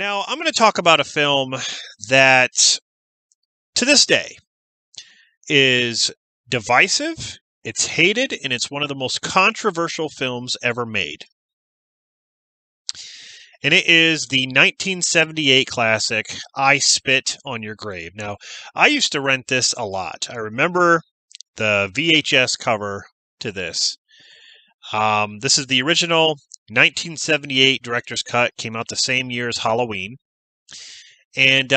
Now, I'm going to talk about a film that, to this day, is divisive, it's hated, and it's one of the most controversial films ever made. And it is the 1978 classic, I Spit on Your Grave. Now, I used to rent this a lot. I remember the VHS cover to this. This is the original 1978 director's cut, came out the same year as Halloween. And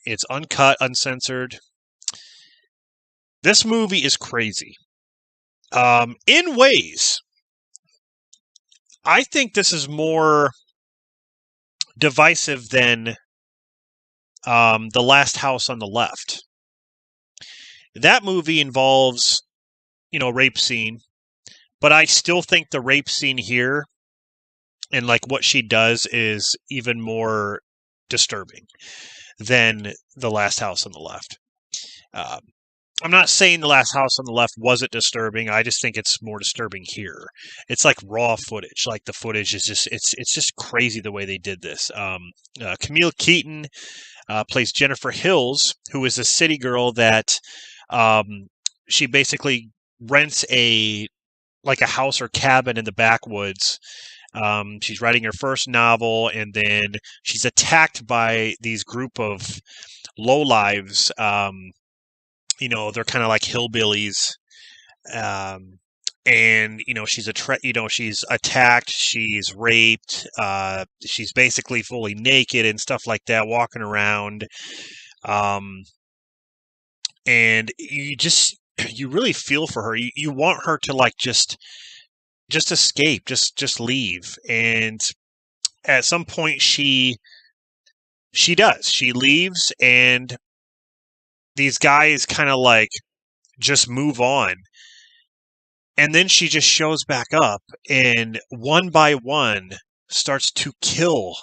it's uncut, uncensored. This movie is crazy. In ways, I think this is more divisive than The Last House on the Left. That movie involves, a rape scene, but I still think the rape scene here and like what she does is even more disturbing than The Last House on the Left. I'm not saying The Last House on the Left wasn't disturbing. I just think it's more disturbing here. It's like raw footage. Like the footage is just it's just crazy the way they did this. Camille Keaton plays Jennifer Hills, who is a city girl that she basically rents a house or cabin in the backwoods. She's writing her first novel, and then she's attacked by these group of lowlives. They're kind of like hillbillies. And she's attacked, she's raped, she's basically fully naked and stuff like that, walking around. And you really feel for her. You want her to just escape, just leave. And at some point she does. She leaves, and these guys kind of just move on. And then she just shows back up and one by one starts to kill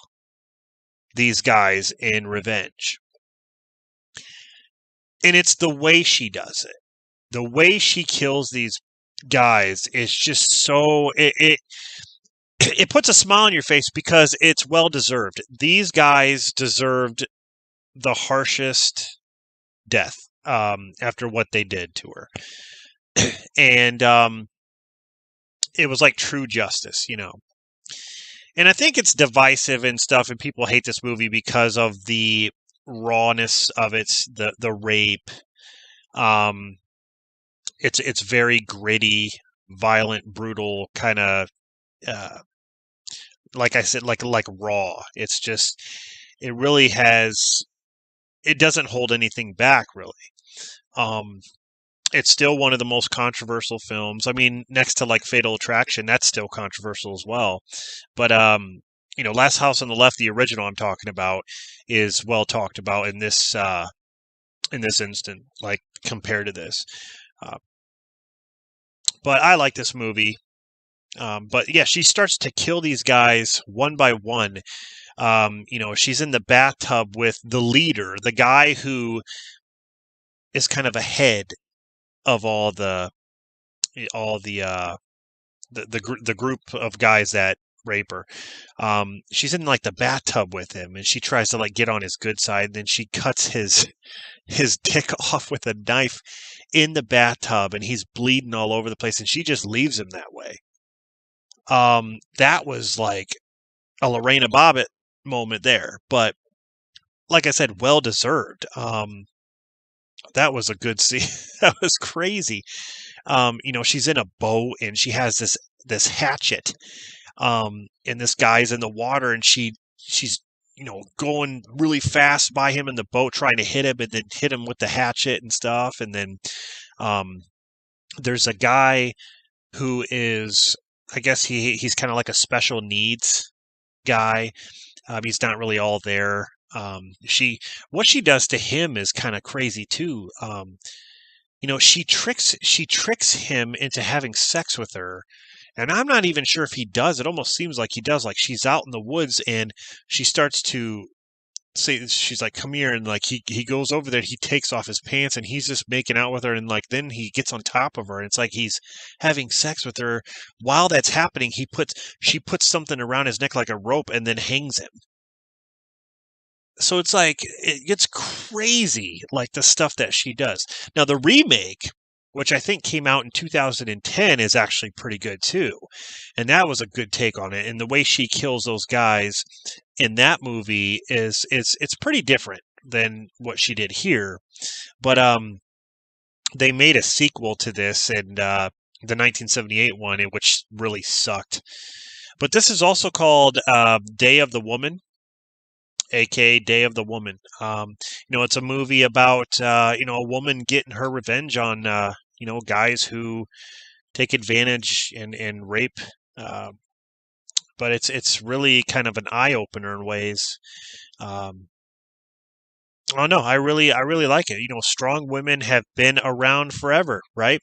these guys in revenge. And it's the way she does it. The way she kills these guys is just so... It puts a smile on your face because it's well deserved. These guys deserved the harshest death after what they did to her. And it was like true justice, And I think it's divisive and stuff, and people hate this movie because of the rawness of it, the rape. It's very gritty, violent, brutal, kind of like I said, like raw. It's just, it really it doesn't hold anything back, really. It's still one of the most controversial films. I mean, next to Fatal Attraction, that's still controversial as well. But Last House on the Left, the original I'm talking about, is well talked about in this instant, compared to this. But I like this movie. But yeah, she starts to kill these guys one by one. She's in the bathtub with the leader, the guy who is kind of ahead of all the group of guys that rape her. She's in the bathtub with him, and she tries to get on his good side. And then she cuts his dick off with a knife in the bathtub, and he's bleeding all over the place. And she just leaves him that way. That was like a Lorena Bobbitt moment there, but like I said, well deserved. That was a good scene. That was crazy. She's in a boat and she has this hatchet. And this guy's in the water, and she's going really fast by him in the boat, trying to hit him, and then hit him with the hatchet and stuff. And then there's a guy who is, I guess he's kind of like a special needs guy. He's not really all there. What she does to him is kind of crazy too. She tricks him into having sex with her, and I'm not even sure if he does. It almost seems like he does. Like, she's out in the woods, and she starts to say, she's like, "Come here," and he goes over there. He takes off his pants, and he's just making out with her, and then he gets on top of her, and it's like he's having sex with her. While that's happening, she puts something around his neck like a rope, and then hangs him. So it's like it gets crazy, like the stuff that she does. Now the remake, which I think came out in 2010, is actually pretty good too, and that was a good take on it. And the way she kills those guys in that movie is it's pretty different than what she did here. But they made a sequel to this in the 1978 one, which really sucked. But this is also called Day of the Woman, aka Day of the Woman. It's a movie about a woman getting her revenge on guys who take advantage and rape. Uh, but it's really kind of an eye opener in ways. Oh no, I really like it. Strong women have been around forever, right?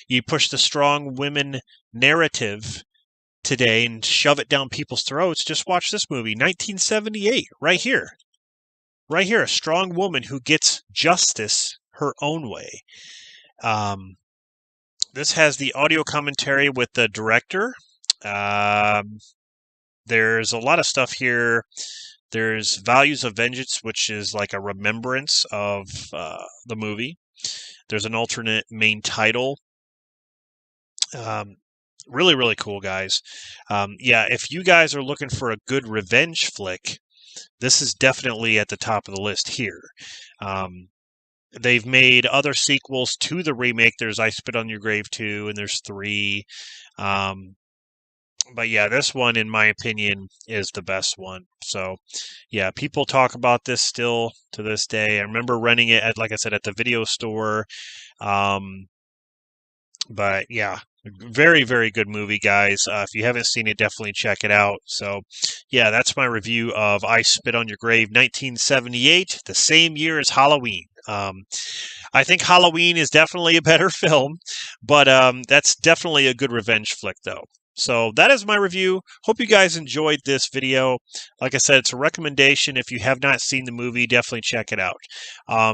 You push the strong women narrative today and shove it down people's throats. Just watch this movie, 1978, right here. Right here, a strong woman who gets justice her own way. This has the audio commentary with the director. There's a lot of stuff here. There's Values of Vengeance, which is like a remembrance of the movie. There's an alternate main title. Really, really cool, guys. If you guys are looking for a good revenge flick, this is definitely at the top of the list here. They've made other sequels to the remake. There's I Spit on Your Grave 2, and there's 3. But yeah, this one, in my opinion, is the best one. So, yeah, people talk about this still to this day. I remember renting it like I said, at the video store. But yeah, very, very good movie, guys. If you haven't seen it, definitely check it out. So, yeah, that's my review of I Spit on Your Grave, 1978, the same year as Halloween. I think Halloween is definitely a better film, but that's definitely a good revenge flick, though. So that is my review. Hope you guys enjoyed this video. Like I said, it's a recommendation. If you have not seen the movie, definitely check it out.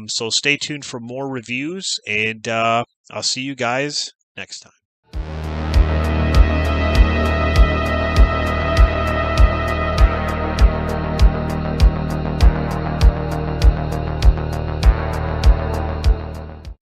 So stay tuned for more reviews, and I'll see you guys next time.